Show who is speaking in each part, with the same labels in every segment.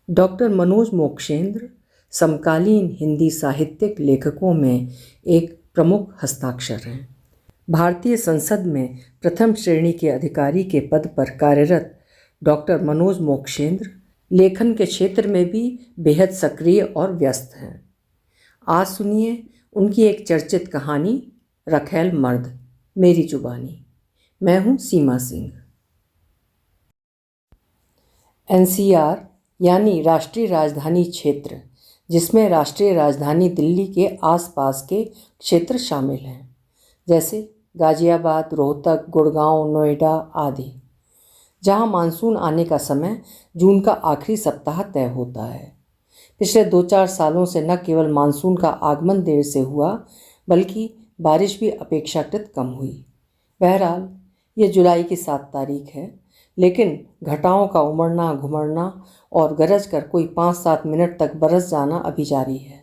Speaker 1: Doctor Manoj मोक्षेंद्र समकालीन हिंदी साहित्यिक लेखकों में एक प्रमुख हस्ताक्षर हैं। भारतीय संसद में प्रथम श्रेणी के अधिकारी के पद पर कार्यरत डॉक्टर मनोज मोक्षेंद्र लेखन के क्षेत्र में भी बेहद सक्रिय और व्यस्त हैं। आज सुनिए उनकी एक चर्चित कहानी, रखैल मर्द, मेरी जुबानी। मैं हूँ सीमा सिंह। एनसीआर यानी राष्ट्रीय राजधानी क्षेत्र, जिसमें राष्ट्रीय राजधानी दिल्ली के आसपास के क्षेत्र शामिल हैं, जैसे गाजियाबाद, रोहतक, गुड़गांव, नोएडा आदि, जहां मानसून आने का समय जून का आखिरी सप्ताह तय होता है। पिछले 2-4 सालों से न केवल मानसून का आगमन देर से हुआ, बल्कि बारिश भी अपेक्षाकृत कम हुई। बहरहाल ये जुलाई की 7 तारीख है, लेकिन घटाओं का उमड़ना घुमड़ना और गरज कर कोई 5-7 मिनट तक बरस जाना अभी जारी है।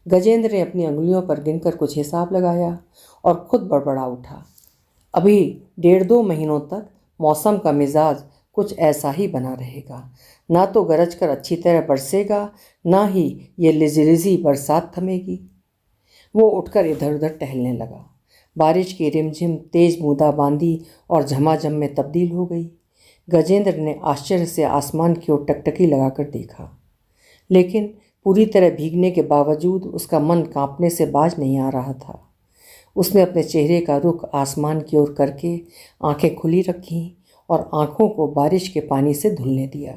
Speaker 1: गजेंद्र ने अपनी अंगुलियों पर गिनकर कुछ हिसाब लगाया और खुद बड़बड़ा उठा। अभी 1.5-2 महीनों तक मौसम का मिजाज कुछ ऐसा ही बना रहेगा। ना तो गरज कर अच्छी तरह बरसेगा, ना ही ये लिजी बरसात थमेगी। वो उठकर इधर उधर टहलने लगा। बारिश की रिमझिम तेज बूंदाबांदी और झमाझम में तब्दील हो गई। गजेंद्र ने आश्चर्य से आसमान की ओर टकटकी लगाकर देखा, लेकिन पूरी तरह भीगने के बावजूद उसका मन कांपने से बाज नहीं आ रहा था। उसने अपने चेहरे का रुख आसमान की ओर करके आंखें खुली रखीं और आंखों को बारिश के पानी से धुलने दिया।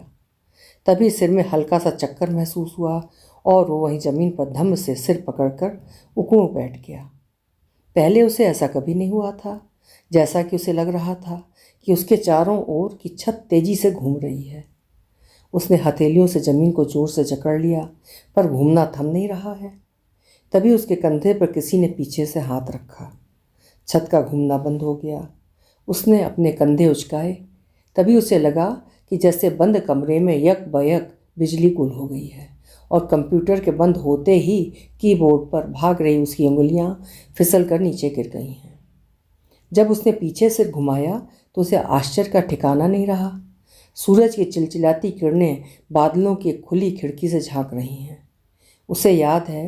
Speaker 1: तभी सिर में हल्का सा चक्कर महसूस हुआ और वो वहीं ज़मीन पर धम्म से सिर पकड़कर उकड़ू बैठ गया। पहले उसे ऐसा कभी नहीं हुआ था। जैसा कि उसे लग रहा था कि उसके चारों ओर की छत तेजी से घूम रही है। उसने हथेलियों से ज़मीन को जोर से जकड़ लिया, पर घूमना थम नहीं रहा है। तभी उसके कंधे पर किसी ने पीछे से हाथ रखा। छत का घूमना बंद हो गया। उसने अपने कंधे उचकाए। तभी उसे लगा कि जैसे बंद कमरे में यक बयक बिजली गुल हो गई है और कंप्यूटर के बंद होते ही कीबोर्ड पर भाग रही उसकी उंगलियां फिसल कर नीचे गिर गई हैं। जब उसने पीछे सिर घुमाया तो उसे आश्चर्य का ठिकाना नहीं रहा। सूरज की चिलचिलाती किरणें बादलों की खुली खिड़की से झांक रही हैं। उसे याद है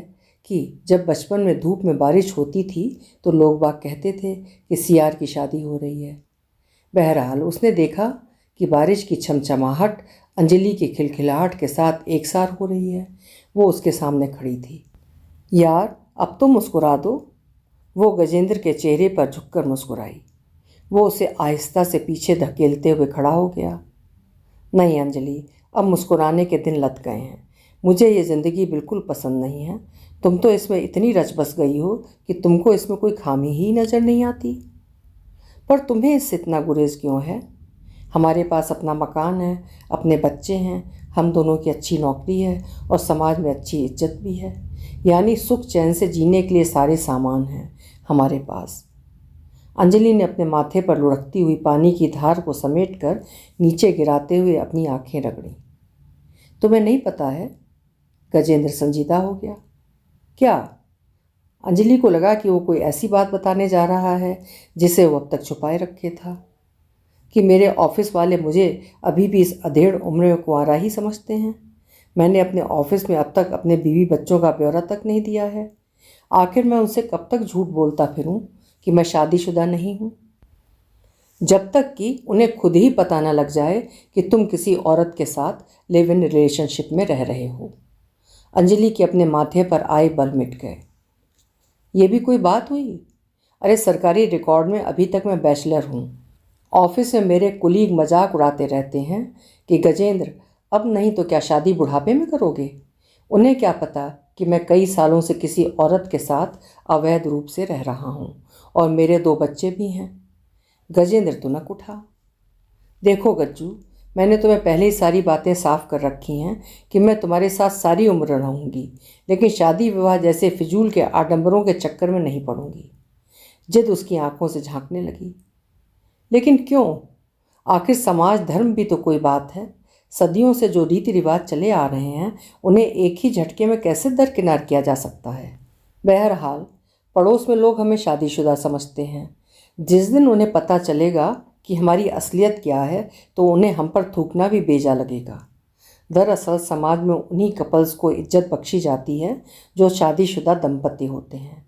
Speaker 1: कि जब बचपन में धूप में बारिश होती थी तो लोग बाग कहते थे कि सियार की शादी हो रही है। बहरहाल उसने देखा कि बारिश की छमछमाहट अंजलि की खिलखिलाहट के साथ एक सार हो रही है। वो उसके सामने खड़ी थी। यार, अब तो मुस्कुरा दो। वो गजेंद्र के चेहरे पर झुककर मुस्कुराई। वो उसे आहिस्ता से पीछे धकेलते हुए खड़ा हो गया। नहीं अंजलि, अब मुस्कुराने के दिन लद गए हैं। मुझे ये ज़िंदगी बिल्कुल पसंद नहीं है। तुम तो इसमें इतनी रच बस गई हो कि तुमको इसमें कोई खामी ही नज़र नहीं आती। पर तुम्हें इससे इतना गुरेज क्यों है? हमारे पास अपना मकान है, अपने बच्चे हैं, हम दोनों की अच्छी नौकरी है और समाज में अच्छी इज्जत भी है। यानी सुख चैन से जीने के लिए सारे सामान हैं हमारे पास। अंजलि ने अपने माथे पर लुढ़कती हुई पानी की धार को समेटकर नीचे गिराते हुए अपनी आंखें रगड़ी। तुम्हें नहीं पता है? गजेंद्र संजीदा हो गया। क्या? अंजलि को लगा कि वो कोई ऐसी बात बताने जा रहा है जिसे वो अब तक छुपाए रखे था, कि मेरे ऑफिस वाले मुझे अभी भी इस अधेड़ उम्र में कुंवारा ही समझते हैं। मैंने अपने ऑफिस में अब तक अपने बीवी बच्चों का ब्यौरा तक नहीं दिया है। आखिर मैं उनसे कब तक झूठ बोलता फिरूं कि मैं शादीशुदा नहीं हूं, जब तक कि उन्हें खुद ही पता न लग जाए कि तुम किसी औरत के साथ लिव इन रिलेशनशिप में रह रहे हो। अंजलि के अपने माथे पर आए बल मिट गए। ये भी कोई बात हुई? अरे सरकारी रिकॉर्ड में अभी तक मैं बैचलर हूँ। ऑफिस में मेरे कुलीग मजाक उड़ाते रहते हैं कि गजेंद्र, अब नहीं तो क्या शादी बुढ़ापे में करोगे? उन्हें क्या पता कि मैं कई सालों से किसी औरत के साथ अवैध रूप से रह रहा हूँ और मेरे 2 बच्चे भी हैं। गजेंद्र तुनक उठा। देखो गज्जू, मैंने तुम्हें पहले ही सारी बातें साफ कर रखी हैं कि मैं तुम्हारे साथ सारी उम्र रहूँगी, लेकिन शादी विवाह जैसे फिजूल के आडंबरों के चक्कर में नहीं पड़ूंगी। जिद उसकी आंखों से झांकने लगी। लेकिन क्यों? आखिर समाज धर्म भी तो कोई बात है। सदियों से जो रीति रिवाज चले आ रहे हैं उन्हें एक ही झटके में कैसे दरकिनार किया जा सकता है? बहरहाल पड़ोस में लोग हमें शादीशुदा समझते हैं। जिस दिन उन्हें पता चलेगा कि हमारी असलियत क्या है तो उन्हें हम पर थूकना भी बेजा लगेगा। दरअसल समाज में उन्हीं कपल्स को इज्जत बख्शी जाती है जो शादीशुदा दंपति होते हैं।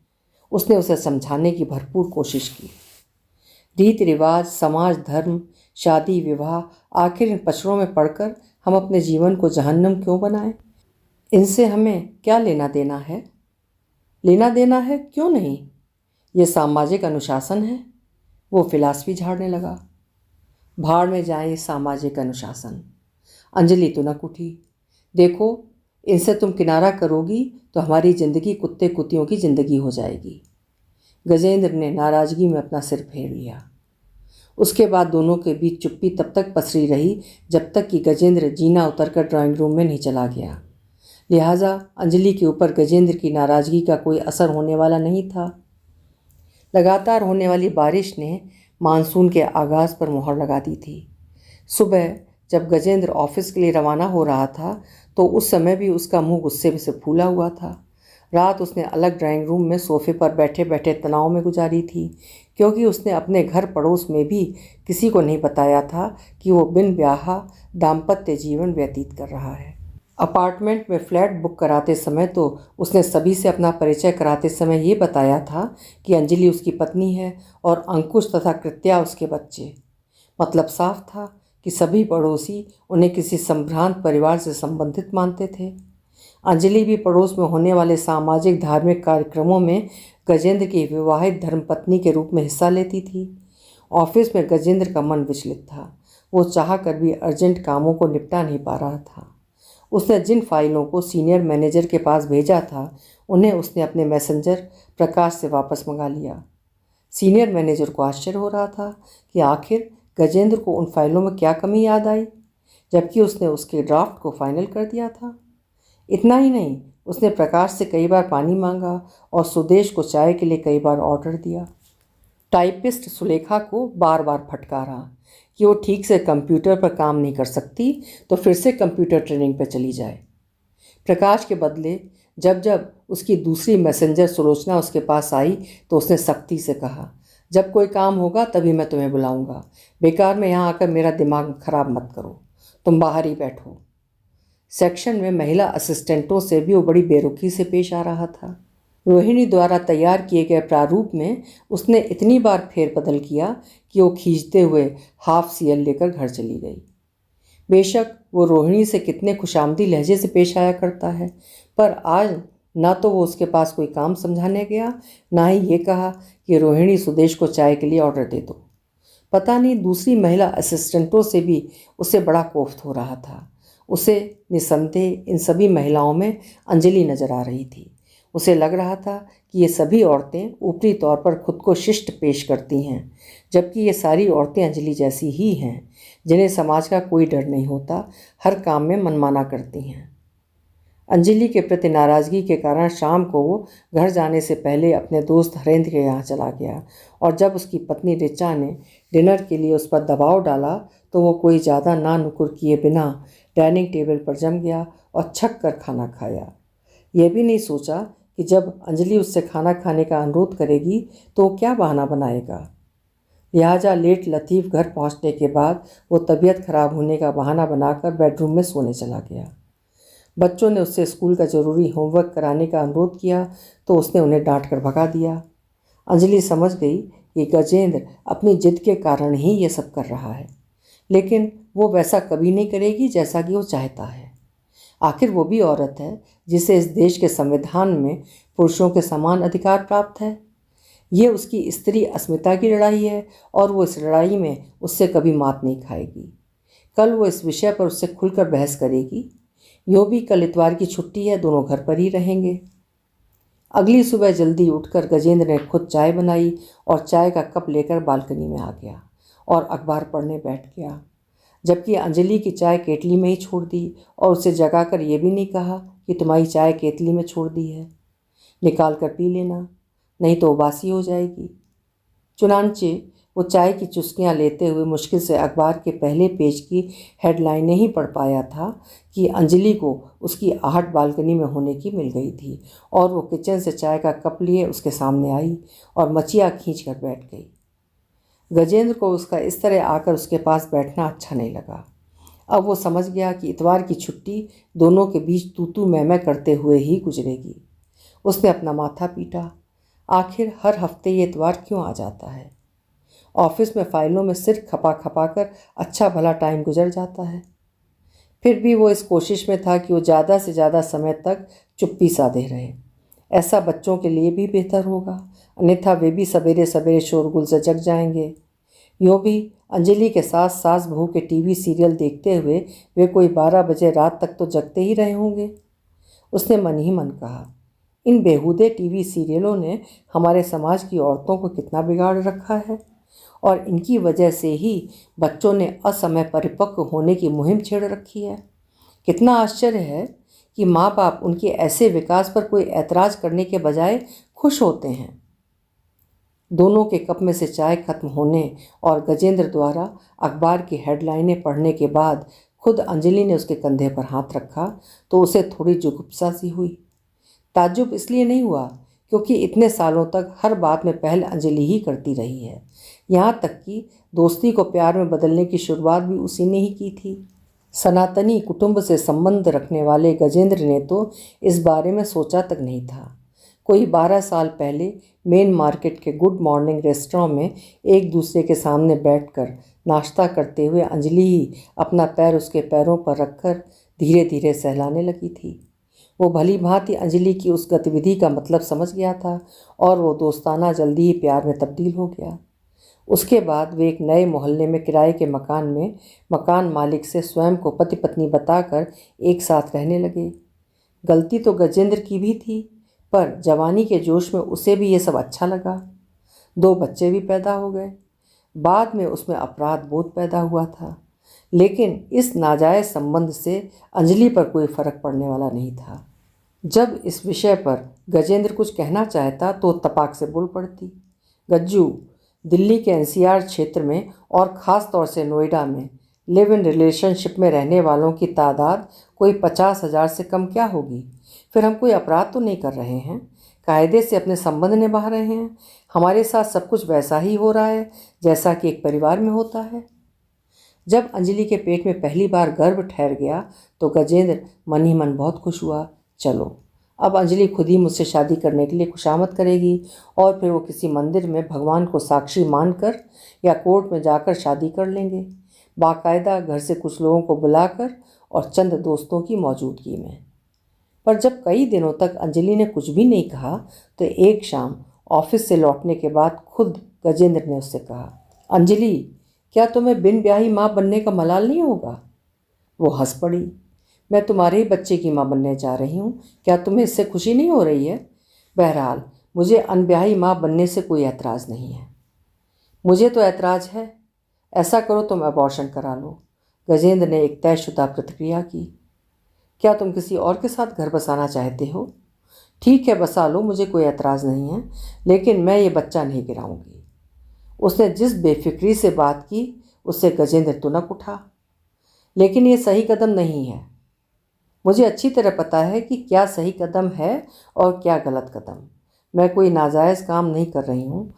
Speaker 1: उसने उसे समझाने की भरपूर कोशिश की। रीति रिवाज, समाज, धर्म, शादी, विवाह, आखिर इन पचड़ों में पड़कर हम अपने जीवन को जहन्नम क्यों बनाएं? इनसे हमें क्या लेना देना है? लेना देना है क्यों नहीं? ये सामाजिक अनुशासन है। वो फिलॉसफी झाड़ने लगा। भाड़ में जाए सामाजिक अनुशासन। अंजलि तुनक उठी। देखो, इनसे तुम किनारा करोगी तो हमारी जिंदगी कुत्ते कुत्तियों की जिंदगी हो जाएगी। गजेंद्र ने नाराजगी में अपना सिर फेर लिया। उसके बाद दोनों के बीच चुप्पी तब तक पसरी रही जब तक कि गजेंद्र जीना उतरकर ड्राइंग रूम में नहीं चला गया। लिहाजा अंजलि के ऊपर गजेंद्र की नाराजगी का कोई असर होने वाला नहीं था। लगातार होने वाली बारिश ने मानसून के आगाज़ पर मुहर लगा दी थी। सुबह जब गजेंद्र ऑफिस के लिए रवाना हो रहा था तो उस समय भी उसका मुंह गुस्से से फूला हुआ था। रात उसने अलग ड्राइंग रूम में सोफे पर बैठे बैठे तनाव में गुजारी थी, क्योंकि उसने अपने घर पड़ोस में भी किसी को नहीं बताया था कि वो बिन ब्याह दाम्पत्य जीवन व्यतीत कर रहा है। अपार्टमेंट में फ्लैट बुक कराते समय तो उसने सभी से अपना परिचय कराते समय ये बताया था कि अंजलि उसकी पत्नी है और अंकुश तथा कृत्या उसके बच्चे। मतलब साफ था कि सभी पड़ोसी उन्हें किसी संभ्रांत परिवार से संबंधित मानते थे। अंजलि भी पड़ोस में होने वाले सामाजिक धार्मिक कार्यक्रमों में गजेंद्र की विवाहित धर्मपत्नी के रूप में हिस्सा लेती थी। ऑफिस में गजेंद्र का मन विचलित था। वो चाह कर भी अर्जेंट कामों को निपटा नहीं पा रहा था। उसने जिन फाइलों को सीनियर मैनेजर के पास भेजा था उन्हें उसने अपने मैसेंजर प्रकाश से वापस मंगा लिया। सीनियर मैनेजर को आश्चर्य हो रहा था कि आखिर गजेंद्र को उन फाइलों में क्या कमी याद आई, जबकि उसने उसके ड्राफ्ट को फाइनल कर दिया था। इतना ही नहीं, उसने प्रकाश से कई बार पानी मांगा और सुदेश को चाय के लिए कई बार ऑर्डर दिया। टाइपिस्ट सुलेखा को बार बार फटकारा कि वो ठीक से कंप्यूटर पर काम नहीं कर सकती तो फिर से कंप्यूटर ट्रेनिंग पर चली जाए। प्रकाश के बदले जब जब उसकी दूसरी मैसेंजर सुलोचना उसके पास आई तो उसने सख्ती से कहा, जब कोई काम होगा तभी मैं तुम्हें बुलाऊंगा। बेकार में यहाँ आकर मेरा दिमाग खराब मत करो। तुम बाहर ही बैठो। सेक्शन में महिला असिस्टेंटों से भी वो बड़ी बेरुखी से पेश आ रहा था। रोहिणी द्वारा तैयार किए गए प्रारूप में उसने इतनी बार फेरबदल किया कि वो खींचते हुए हाफ सीएल लेकर घर चली गई। बेशक वो रोहिणी से कितने खुशामदी लहजे से पेश आया करता है, पर आज ना तो वो उसके पास कोई काम समझाने गया, ना ही ये कहा कि रोहिणी सुदेश को चाय के लिए ऑर्डर दे दो। पता नहीं दूसरी महिला असिस्टेंटों से भी उसे बड़ा कोफ्त हो रहा था। उसे निसंदेह इन सभी महिलाओं में अंजलि नजर आ रही थी। उसे लग रहा था कि ये सभी औरतें ऊपरी तौर पर खुद को शिष्ट पेश करती हैं, जबकि ये सारी औरतें अंजलि जैसी ही हैं, जिन्हें समाज का कोई डर नहीं होता, हर काम में मनमाना करती हैं। अंजलि के प्रति नाराज़गी के कारण शाम को वो घर जाने से पहले अपने दोस्त हरेंद्र के यहाँ चला गया, और जब उसकी पत्नी ऋचा ने डिनर के लिए उस पर दबाव डाला तो वो कोई ज़्यादा ना नुकुर किए बिना डाइनिंग टेबल पर जम गया और छक कर खाना खाया। यह भी नहीं सोचा कि जब अंजलि उससे खाना खाने का अनुरोध करेगी तो वो क्या बहाना बनाएगा। लिहाजा लेट लतीफ़ घर पहुंचने के बाद वो तबीयत खराब होने का बहाना बनाकर बेडरूम में सोने चला गया। बच्चों ने उससे स्कूल का ज़रूरी होमवर्क कराने का अनुरोध किया तो उसने उन्हें डांट कर भगा दिया। अंजलि समझ गई कि गजेंद्र अपनी जिद के कारण ही ये सब कर रहा है, लेकिन वो वैसा कभी नहीं करेगी जैसा कि वो चाहता है। आखिर वो भी औरत है जिसे इस देश के संविधान में पुरुषों के समान अधिकार प्राप्त है। ये उसकी स्त्री अस्मिता की लड़ाई है और वो इस लड़ाई में उससे कभी मात नहीं खाएगी। कल वो इस विषय पर उससे खुलकर बहस करेगी। यो भी कल इतवार की छुट्टी है, दोनों घर पर ही रहेंगे। अगली सुबह जल्दी उठकर गजेंद्र ने खुद चाय बनाई और चाय का कप लेकर बालकनी में आ गया और अखबार पढ़ने बैठ गया, जबकि अंजलि की चाय केतली में ही छोड़ दी और उसे जगाकर ये भी नहीं कहा कि तुम्हारी चाय केतली में छोड़ दी है, निकाल कर पी लेना, नहीं तो बासी हो जाएगी। चुनांचे वो चाय की चुस्कियां लेते हुए मुश्किल से अखबार के पहले पेज की हेडलाइनें ही पढ़ पाया था कि अंजलि को उसकी आहट बालकनी में होने की मिल गई थी और वो किचन से चाय का कप लिए उसके सामने आई और मचिया खींच कर बैठ गई। गजेंद्र को उसका इस तरह आकर उसके पास बैठना अच्छा नहीं लगा। अब वो समझ गया कि इतवार की छुट्टी दोनों के बीच तू तू मैं करते हुए ही गुजरेगी। उसने अपना माथा पीटा, आखिर हर हफ्ते ये इतवार क्यों आ जाता है। ऑफिस में फाइलों में सिर खपा खपा कर अच्छा भला टाइम गुजर जाता है। फिर भी वो इस कोशिश में था कि वो ज़्यादा से ज़्यादा समय तक चुप्पी साधे रहे। ऐसा बच्चों के लिए भी बेहतर होगा, अन्यथा वे भी सवेरे सवेरे शोरगुल से जग जाएंगे। यूँ भी अंजलि के साथ सास बहू के टीवी सीरियल देखते हुए वे कोई 12 बजे रात तक तो जगते ही रहे होंगे। उसने मन ही मन कहा, इन बेहूदे टीवी सीरियलों ने हमारे समाज की औरतों को कितना बिगाड़ रखा है, और इनकी वजह से ही बच्चों ने असमय परिपक्व होने की मुहिम छेड़ रखी है। कितना आश्चर्य है कि माँ बाप उनके ऐसे विकास पर कोई ऐतराज़ करने के बजाय खुश होते हैं। दोनों के कप में से चाय खत्म होने और गजेंद्र द्वारा अखबार की हेडलाइनें पढ़ने के बाद खुद अंजलि ने उसके कंधे पर हाथ रखा तो उसे थोड़ी जुगुप्सा सी हुई। ताज्जुब इसलिए नहीं हुआ क्योंकि इतने सालों तक हर बात में पहल अंजलि ही करती रही है। यहाँ तक कि दोस्ती को प्यार में बदलने की शुरुआत भी उसी ने ही की थी। सनातनी कुटुंब से संबंध रखने वाले गजेंद्र ने तो इस बारे में सोचा तक नहीं था। कोई 12 साल पहले मेन मार्केट के गुड मॉर्निंग रेस्टोरेंट में एक दूसरे के सामने बैठकर नाश्ता करते हुए अंजलि ही अपना पैर उसके पैरों पर रखकर धीरे धीरे सहलाने लगी थी। वो भली भांति अंजलि की उस गतिविधि का मतलब समझ गया था और वो दोस्ताना जल्दी ही प्यार में तब्दील हो गया। उसके बाद वे एक नए मोहल्ले में किराए के मकान में मकान मालिक से स्वयं को पति पत्नी बताकर एक साथ रहने लगे। गलती तो गजेंद्र की भी थी, पर जवानी के जोश में उसे भी ये सब अच्छा लगा। 2 बच्चे भी पैदा हो गए। बाद में उसमें अपराध बोध पैदा हुआ था, लेकिन इस नाजायज़ संबंध से अंजलि पर कोई फर्क पड़ने वाला नहीं था। जब इस विषय पर गजेंद्र कुछ कहना चाहता तो तपाक से बोल पड़ती, गज्जू, दिल्ली के एनसीआर क्षेत्र में और ख़ास तौर से नोएडा में लिव इन रिलेशनशिप में रहने वालों की तादाद कोई 50,000 से कम क्या होगी। फिर हम कोई अपराध तो नहीं कर रहे हैं, कायदे से अपने संबंध निभा रहे हैं। हमारे साथ सब कुछ वैसा ही हो रहा है जैसा कि एक परिवार में होता है। जब अंजलि के पेट में पहली बार गर्भ ठहर गया तो गजेंद्र मन ही मन बहुत खुश हुआ। चलो, अब अंजलि खुद ही मुझसे शादी करने के लिए खुशामद करेगी और फिर वो किसी मंदिर में भगवान को साक्षी मानकर या कोर्ट में जाकर शादी कर लेंगे, बाकायदा घर से कुछ लोगों को बुलाकर और चंद दोस्तों की मौजूदगी में। पर जब कई दिनों तक अंजलि ने कुछ भी नहीं कहा तो एक शाम ऑफिस से लौटने के बाद खुद गजेंद्र ने उससे कहा, अंजलि, क्या तुम्हें बिन ब्याही माँ बनने का मलाल नहीं होगा? वो हंस पड़ी। मैं तुम्हारे ही बच्चे की माँ बनने जा रही हूँ, क्या तुम्हें इससे खुशी नहीं हो रही है? बहरहाल मुझे अनब्याही माँ बनने से कोई ऐतराज़ नहीं है। मुझे तो ऐतराज़ है। ऐसा करो तुम अबॉर्शन करा लो। गजेंद्र ने एक तयशुदा प्रतिक्रिया की। क्या तुम किसी और के साथ घर बसाना चाहते हो? ठीक है, बसा लो, मुझे कोई ऐतराज़ नहीं है, लेकिन मैं ये बच्चा नहीं गिराऊंगी। उसने जिस बेफिक्री से बात की उससे गजेंद्र तुनक उठा। लेकिन ये सही कदम नहीं है। मुझे अच्छी तरह पता है कि क्या सही कदम है और क्या गलत कदम। मैं कोई नाजायज़ काम नहीं कर रही हूँ।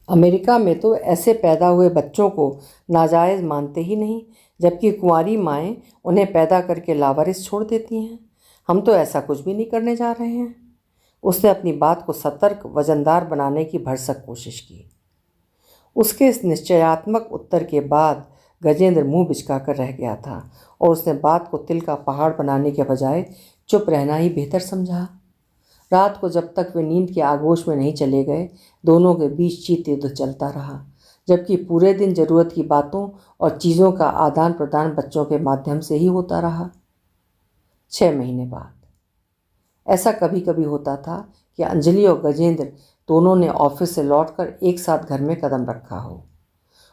Speaker 1: अमेरिका में तो ऐसे पैदा हुए बच्चों को नाजायज़ मानते ही नहीं, जबकि कुंवारी माएँ उन्हें पैदा करके लावारिस छोड़ देती हैं। हम तो ऐसा कुछ भी नहीं करने जा रहे हैं। उसने अपनी बात को सतर्क वजनदार बनाने की भरसक कोशिश की। उसके इस निश्चयात्मक उत्तर के बाद गजेंद्र मुंह बिचकाकर रह गया था और उसने बात को तिल का पहाड़ बनाने के बजाय चुप रहना ही बेहतर समझा। रात को जब तक वे नींद के आगोश में नहीं चले गए, दोनों के बीच चीत युद्ध चलता रहा, जबकि पूरे दिन ज़रूरत की बातों और चीज़ों का आदान प्रदान बच्चों के माध्यम से ही होता रहा। 6 महीने बाद ऐसा कभी कभी होता था कि अंजलि और गजेंद्र दोनों ने ऑफिस से लौटकर एक साथ घर में कदम रखा हो।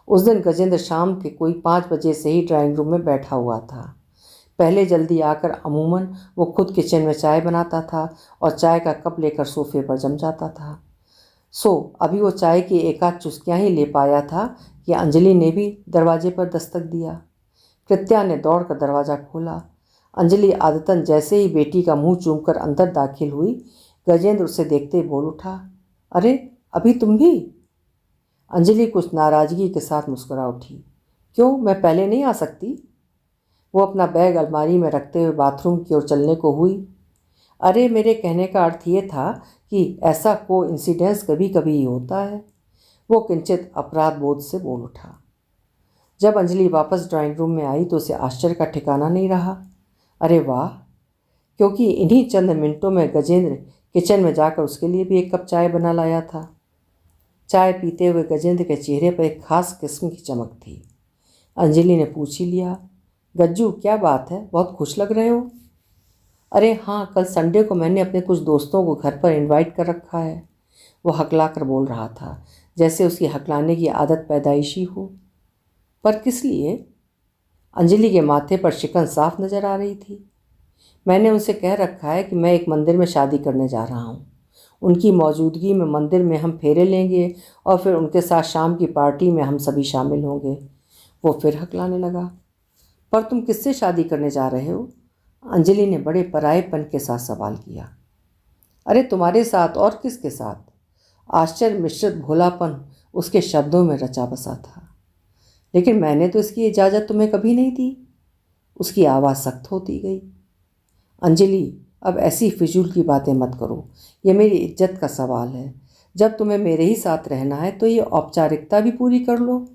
Speaker 1: उस दिन गजेंद्र शाम के कोई 5 बजे से ही ड्राइंग रूम में बैठा हुआ था। पहले जल्दी आकर अमूमन वो खुद किचन में चाय बनाता था और चाय का कप लेकर सोफे पर जम जाता था। अभी वो चाय की एकाध चुस्कियाँ ही ले पाया था कि अंजलि ने भी दरवाजे पर दस्तक दिया। कृत्या ने दौड़कर दरवाज़ा खोला। अंजलि आदतन जैसे ही बेटी का मुंह चूमकर अंदर दाखिल हुई, गजेंद्र उसे देखते ही बोल उठा, अरे अभी तुम भी? अंजलि कुछ नाराज़गी के साथ मुस्कुरा उठी। क्यों, मैं पहले नहीं आ सकती? वो अपना बैग अलमारी में रखते हुए बाथरूम की ओर चलने को हुई। अरे, मेरे कहने का अर्थ ये था कि ऐसा कोइंसिडेंस कभी कभी ही होता है, वो किंचित अपराध बोध से बोल उठा। जब अंजलि वापस ड्राइंग रूम में आई तो उसे आश्चर्य का ठिकाना नहीं रहा। अरे वाह! क्योंकि इन्हीं चंद मिनटों में गजेंद्र किचन में जाकर उसके लिए भी एक कप चाय बना लाया था। चाय पीते हुए गजेंद्र के चेहरे पर एक खास किस्म की चमक थी। अंजलि ने पूछ ही लिया, गज्जू क्या बात है, बहुत खुश लग रहे हो? अरे हाँ, कल संडे को मैंने अपने कुछ दोस्तों को घर पर इनवाइट कर रखा है। वो हकला कर बोल रहा था, जैसे उसकी हकलाने की आदत पैदाइशी हो। पर किस लिए? अंजलि के माथे पर शिकन साफ नजर आ रही थी। मैंने उनसे कह रखा है कि मैं एक मंदिर में शादी करने जा रहा हूँ। उनकी मौजूदगी में मंदिर में हम फेरे लेंगे और फिर उनके साथ शाम की पार्टी में हम सभी शामिल होंगे। वो फिर हकलाने लगा। पर तुम किससे शादी करने जा रहे हो? अंजलि ने बड़े परायेपन के साथ सवाल किया। अरे तुम्हारे साथ और किसके साथ? आश्चर्य मिश्रित भोलापन उसके शब्दों में रचा बसा था। लेकिन मैंने तो इसकी इजाज़त तुम्हें कभी नहीं दी। उसकी आवाज़ सख्त होती गई। अंजलि, अब ऐसी फिजूल की बातें मत करो, ये मेरी इज्जत का सवाल है। जब तुम्हें मेरे ही साथ रहना है तो ये औपचारिकता भी पूरी कर लो।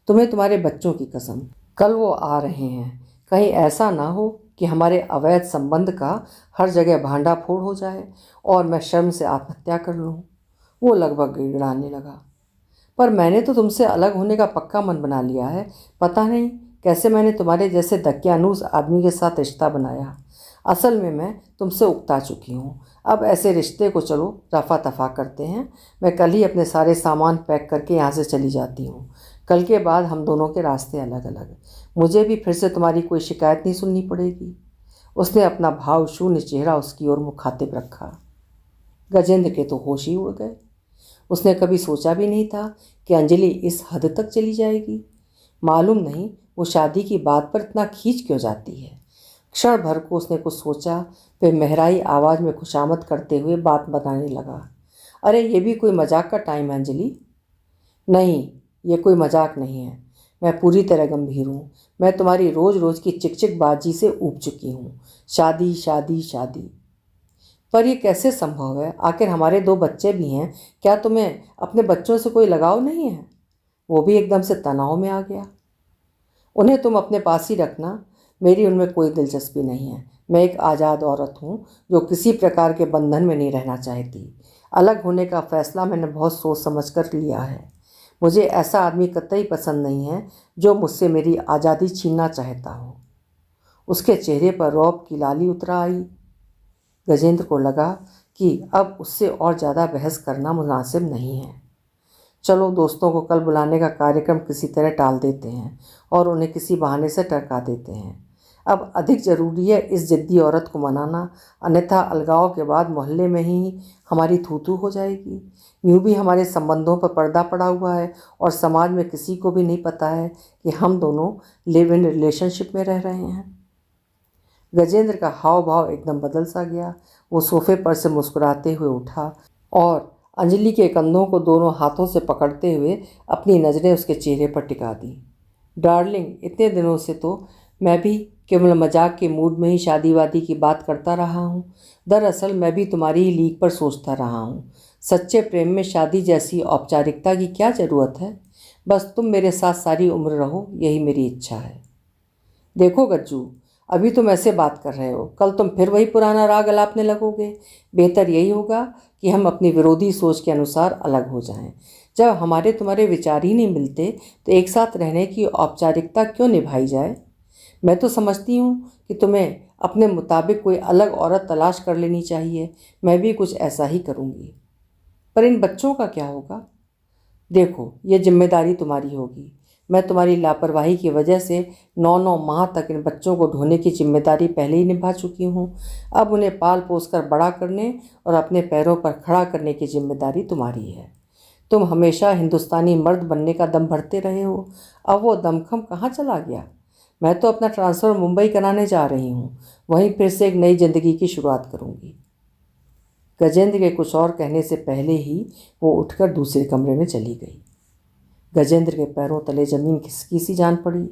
Speaker 1: तुम्हें तुम्हारे बच्चों की कसम, कल वो आ रहे हैं, कहीं ऐसा ना हो कि हमारे अवैध संबंध का हर जगह भांडा फोड़ हो जाए और मैं शर्म से आत्महत्या कर लूँ। वो लगभग गिड़गिड़ाने लगा। पर मैंने तो तुमसे अलग होने का पक्का मन बना लिया है। पता नहीं कैसे मैंने तुम्हारे जैसे दकियानूस आदमी के साथ रिश्ता बनाया। असल में मैं तुमसे उकता चुकी हूँ। अब ऐसे रिश्ते को चलो रफा तफा करते हैं। मैं कल ही अपने सारे सामान पैक करके यहाँ से चली जाती हूँ। कल के बाद हम दोनों के रास्ते अलग अलग। मुझे भी फिर से तुम्हारी कोई शिकायत नहीं सुननी पड़ेगी। उसने अपना भाव शून्य चेहरा उसकी ओर मुखातिब रखा। गजेंद्र के तो होश ही उड़ गए। उसने कभी सोचा भी नहीं था कि अंजलि इस हद तक चली जाएगी। मालूम नहीं वो शादी की बात पर इतना खींच क्यों जाती है। क्षण भर को उसने कुछ सोचा, फिर मेहराई आवाज़ में खुशामद करते हुए बात बताने लगा। अरे ये भी कोई मजाक का टाइम है अंजलि? नहीं, ये कोई मजाक नहीं है। मैं पूरी तरह गंभीर हूँ। मैं तुम्हारी रोज़ रोज़ की चिकचिक बाजी से ऊब चुकी हूँ। शादी शादी शादी। पर यह कैसे संभव है? आखिर हमारे दो बच्चे भी हैं। क्या तुम्हें अपने बच्चों से कोई लगाव नहीं है? वो भी एकदम से तनाव में आ गया। उन्हें तुम अपने पास ही रखना, मेरी उनमें कोई दिलचस्पी नहीं है। मैं एक आज़ाद औरत हूँ जो किसी प्रकार के बंधन में नहीं रहना चाहती। अलग होने का फैसला मैंने बहुत सोच समझ कर लिया है। मुझे ऐसा आदमी कतई पसंद नहीं है जो मुझसे मेरी आज़ादी छीनना चाहता हो। उसके चेहरे पर रौब की लाली उतर आई। गजेंद्र को लगा कि अब उससे और ज़्यादा बहस करना मुनासिब नहीं है। चलो दोस्तों को कल बुलाने का कार्यक्रम किसी तरह टाल देते हैं और उन्हें किसी बहाने से टरका देते हैं। अब अधिक ज़रूरी है इस जिद्दी औरत को मनाना, अन्यथा अलगाव के बाद मोहल्ले में ही हमारी थू-थू हो जाएगी। यूँ भी हमारे संबंधों पर पर्दा पड़ा हुआ है और समाज में किसी को भी नहीं पता है कि हम दोनों लिव इन रिलेशनशिप में रह रहे हैं। गजेंद्र का हाव भाव एकदम बदल सा गया। वो सोफे पर से मुस्कुराते हुए उठा और अंजलि के कंधों को दोनों हाथों से पकड़ते हुए अपनी नज़रें उसके चेहरे पर टिका दी। डार्लिंग, इतने दिनों से तो मैं भी केवल मजाक के मूड में ही शादी वादी की बात करता रहा हूँ। दरअसल मैं भी तुम्हारी ही लीक पर सोचता रहा हूँ। सच्चे प्रेम में शादी जैसी औपचारिकता की क्या ज़रूरत है? बस तुम मेरे साथ सारी उम्र रहो, यही मेरी इच्छा है। देखो गज्जू, अभी तुम ऐसे बात कर रहे हो, कल तुम फिर वही पुराना राग अलापने लगोगे। बेहतर यही होगा कि हम अपनी विरोधी सोच के अनुसार अलग हो जाएं। जब हमारे तुम्हारे विचार ही नहीं मिलते तो एक साथ रहने की औपचारिकता क्यों निभाई जाए? मैं तो समझती हूँ कि तुम्हें अपने मुताबिक कोई अलग औरत तलाश कर लेनी चाहिए। मैं भी कुछ ऐसा ही करूँगी। पर इन बच्चों का क्या होगा? देखो, ये जिम्मेदारी तुम्हारी होगी। मैं तुम्हारी लापरवाही की वजह से 9-9 माह तक इन बच्चों को ढोने की जिम्मेदारी पहले ही निभा चुकी हूँ। अब उन्हें पाल पोस कर बड़ा करने और अपने पैरों पर खड़ा करने की जिम्मेदारी तुम्हारी है। तुम हमेशा हिंदुस्तानी मर्द बनने का दम भरते रहे हो। अब वो दमखम कहाँ चला गया? मैं तो अपना ट्रांसफ़र मुंबई कराने जा रही हूँ। वहीं फिर से एक नई ज़िंदगी की शुरुआत करूँगी। गजेंद्र के कुछ और कहने से पहले ही वो उठकर दूसरे कमरे में चली गई। गजेंद्र के पैरों तले ज़मीन खिसकी सी जान पड़ी।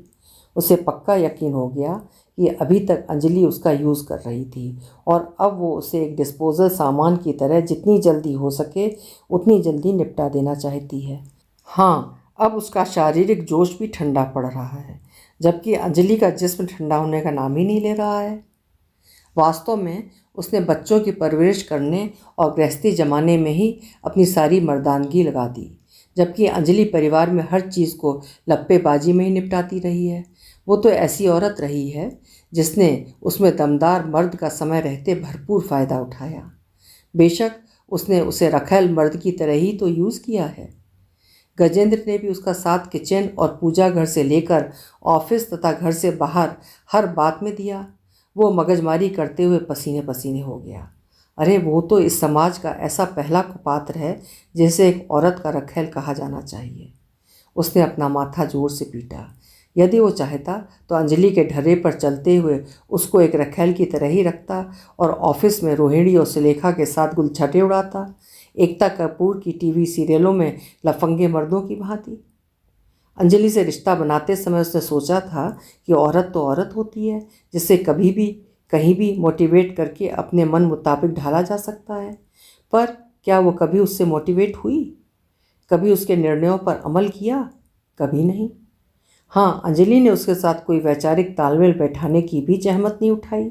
Speaker 1: उसे पक्का यकीन हो गया कि अभी तक अंजलि उसका यूज़ कर रही थी और अब वो उसे एक डिस्पोजल सामान की तरह जितनी जल्दी हो सके उतनी जल्दी निपटा देना चाहती है। हाँ, अब उसका शारीरिक जोश भी ठंडा पड़ रहा है, जबकि अंजलि का जिस्म ठंडा होने का नाम ही नहीं ले रहा है। वास्तव में उसने बच्चों की परवरिश करने और गृहस्थी जमाने में ही अपनी सारी मर्दानगी लगा दी, जबकि अंजलि परिवार में हर चीज़ को लप्पेबाजी में ही निपटाती रही है। वो तो ऐसी औरत रही है जिसने उसमें दमदार मर्द का समय रहते भरपूर फ़ायदा उठाया। बेशक उसने उसे रखैल मर्द की तरह ही तो यूज़ किया है। गजेंद्र ने भी उसका साथ किचन और पूजा घर से लेकर ऑफिस तथा घर से बाहर हर बात में दिया। वो मगजमारी करते हुए पसीने पसीने हो गया। अरे वो तो इस समाज का ऐसा पहला पात्र है जिसे एक औरत का रखैल कहा जाना चाहिए। उसने अपना माथा जोर से पीटा। यदि वो चाहता तो अंजलि के ढर्रे पर चलते हुए उसको एक रखैल की तरह ही रखता और ऑफिस में रोहिणी और सुलेखा के साथ गुलछटे उड़ाता, एकता कपूर की टीवी सीरियलों में लफंगे मर्दों की भांति। अंजलि से रिश्ता बनाते समय उसने सोचा था कि औरत तो औरत होती है जिसे कभी भी कहीं भी मोटिवेट करके अपने मन मुताबिक ढाला जा सकता है। पर क्या वो कभी उससे मोटिवेट हुई? कभी उसके निर्णयों पर अमल किया? कभी नहीं। हाँ, अंजलि ने उसके साथ कोई वैचारिक तालमेल बैठाने की भी जहमत नहीं उठाई।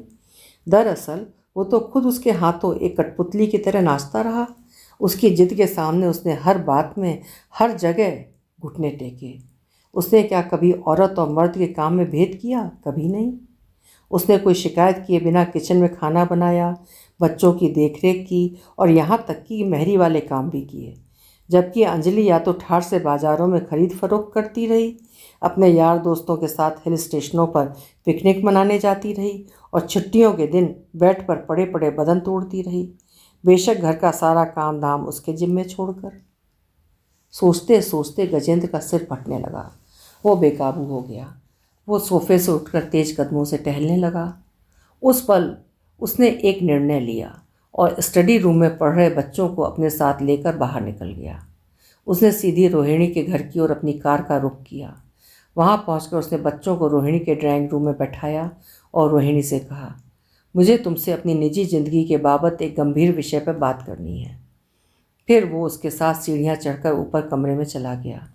Speaker 1: दरअसल वो तो खुद उसके हाथों एक कठपुतली की तरह नाचता रहा। उसकी जिद के सामने उसने हर बात में हर जगह घुटने टेके। उसने क्या कभी औरत और मर्द के काम में भेद किया? कभी नहीं। उसने कोई शिकायत किए बिना किचन में खाना बनाया, बच्चों की देखरेख की और यहाँ तक कि मेहरी वाले काम भी किए। जबकि अंजलि या तो ठाठ से बाज़ारों में खरीद फरोख्त करती रही, अपने यार दोस्तों के साथ हिल स्टेशनों पर पिकनिक मनाने जाती रही और छुट्टियों के दिन बेड पर पड़े पड़े बदन तोड़ती रही, बेशक घर का सारा काम धाम उसके जिम्मे छोड़कर। सोचते सोचते गजेंद्र का सिर फटने लगा। वो बेकाबू हो गया। वो सोफे से उठकर तेज कदमों से टहलने लगा। उस पल उसने एक निर्णय लिया और स्टडी रूम में पढ़ रहे बच्चों को अपने साथ लेकर बाहर निकल गया। उसने सीधी रोहिणी के घर की ओर अपनी कार का रुख किया। वहाँ पहुंचकर उसने बच्चों को रोहिणी के ड्राइंग रूम में बैठाया और रोहिणी से कहा, मुझे तुमसे अपनी निजी ज़िंदगी के बाबत एक गंभीर विषय पर बात करनी है। फिर वो उसके साथ सीढ़ियाँ चढ़कर ऊपर कमरे में चला गया।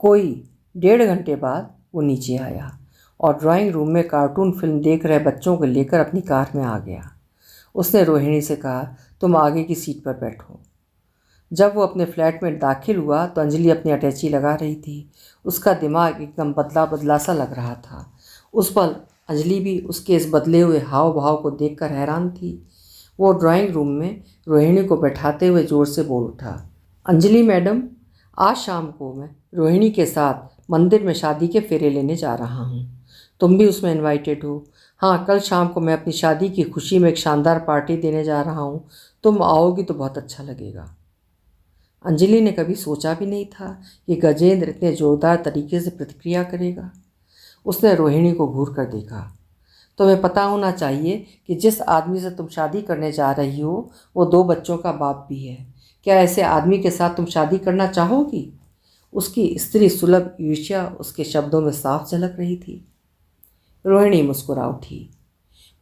Speaker 1: कोई 1.5 घंटे बाद वो नीचे आया और ड्राइंग रूम में कार्टून फिल्म देख रहे बच्चों को लेकर अपनी कार में आ गया। उसने रोहिणी से कहा, तुम आगे की सीट पर बैठो। जब वो अपने फ्लैट में दाखिल हुआ तो अंजलि अपनी अटैची लगा रही थी। उसका दिमाग एकदम बदला बदला सा लग रहा था। उस पल अंजलि भी उसके इस बदले हुए हाव भाव को देखकर हैरान थी। वो ड्राइंग रूम में रोहिणी को बैठाते हुए ज़ोर से बोल उठा, अंजलि मैडम, आज शाम को मैं रोहिणी के साथ मंदिर में शादी के फेरे लेने जा रहा हूँ। तुम भी उसमें इनवाइटेड हो। हाँ, कल शाम को मैं अपनी शादी की खुशी में एक शानदार पार्टी देने जा रहा हूँ। तुम आओगी तो बहुत अच्छा लगेगा। अंजलि ने कभी सोचा भी नहीं था कि गजेंद्र इतने जोरदार तरीके से प्रतिक्रिया करेगा। उसने रोहिणी को घूर कर देखा। तुम्हें पता होना चाहिए कि जिस आदमी से तुम शादी करने जा रही हो वो 2 बच्चों का बाप भी है। क्या ऐसे आदमी के साथ तुम शादी करना चाहोगी? उसकी स्त्री सुलभ ईर्ष्या उसके शब्दों में साफ झलक रही थी। रोहिणी मुस्कुरा उठी।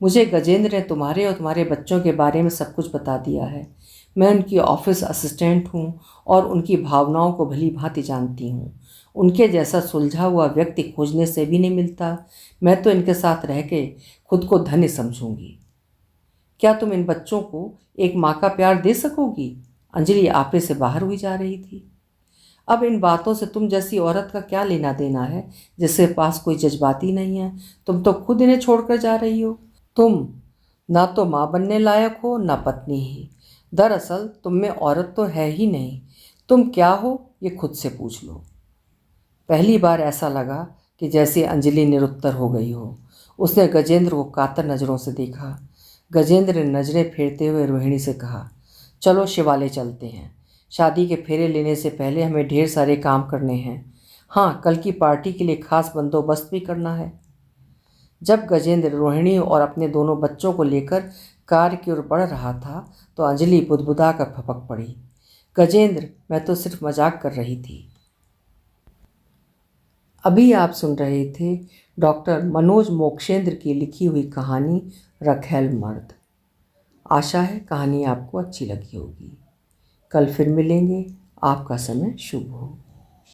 Speaker 1: मुझे गजेंद्र ने तुम्हारे और तुम्हारे बच्चों के बारे में सब कुछ बता दिया है। मैं उनकी ऑफिस असिस्टेंट हूँ और उनकी भावनाओं को भली भांति जानती हूँ। उनके जैसा सुलझा हुआ व्यक्ति खोजने से भी नहीं मिलता। मैं तो इनके साथ रह के खुद को धन्य समझूंगी। क्या तुम इन बच्चों को एक माँ का प्यार दे सकोगी? अंजलि आपे से बाहर हुई जा रही थी। अब इन बातों से तुम जैसी औरत का क्या लेना देना है जिसके पास कोई जज्बाती नहीं है? तुम तो खुद इन्हें छोड़कर जा रही हो। तुम ना तो माँ बनने लायक हो ना पत्नी ही। दरअसल तुम में औरत तो है ही नहीं। तुम क्या हो ये खुद से पूछ लो। पहली बार ऐसा लगा कि जैसे अंजलि निरुत्तर हो गई हो। उसने गजेंद्र को कातर नज़रों से देखा। गजेंद्र ने नज़रें फेरते हुए रोहिणी से कहा, चलो शिवालय चलते हैं। शादी के फेरे लेने से पहले हमें ढेर सारे काम करने हैं। हाँ, कल की पार्टी के लिए खास बंदोबस्त भी करना है। जब गजेंद्र रोहिणी और अपने दोनों बच्चों को लेकर कार की ओर बढ़ रहा था तो अंजलि बुदबुदा कर फपक पड़ी, गजेंद्र, मैं तो सिर्फ मजाक कर रही थी। अभी आप सुन रहे थे डॉक्टर मनोज मोक्षेंद्र की लिखी हुई कहानी रखैल मर्द। आशा है कहानी आपको अच्छी लगी होगी। कल फिर मिलेंगे। आपका समय शुभ हो।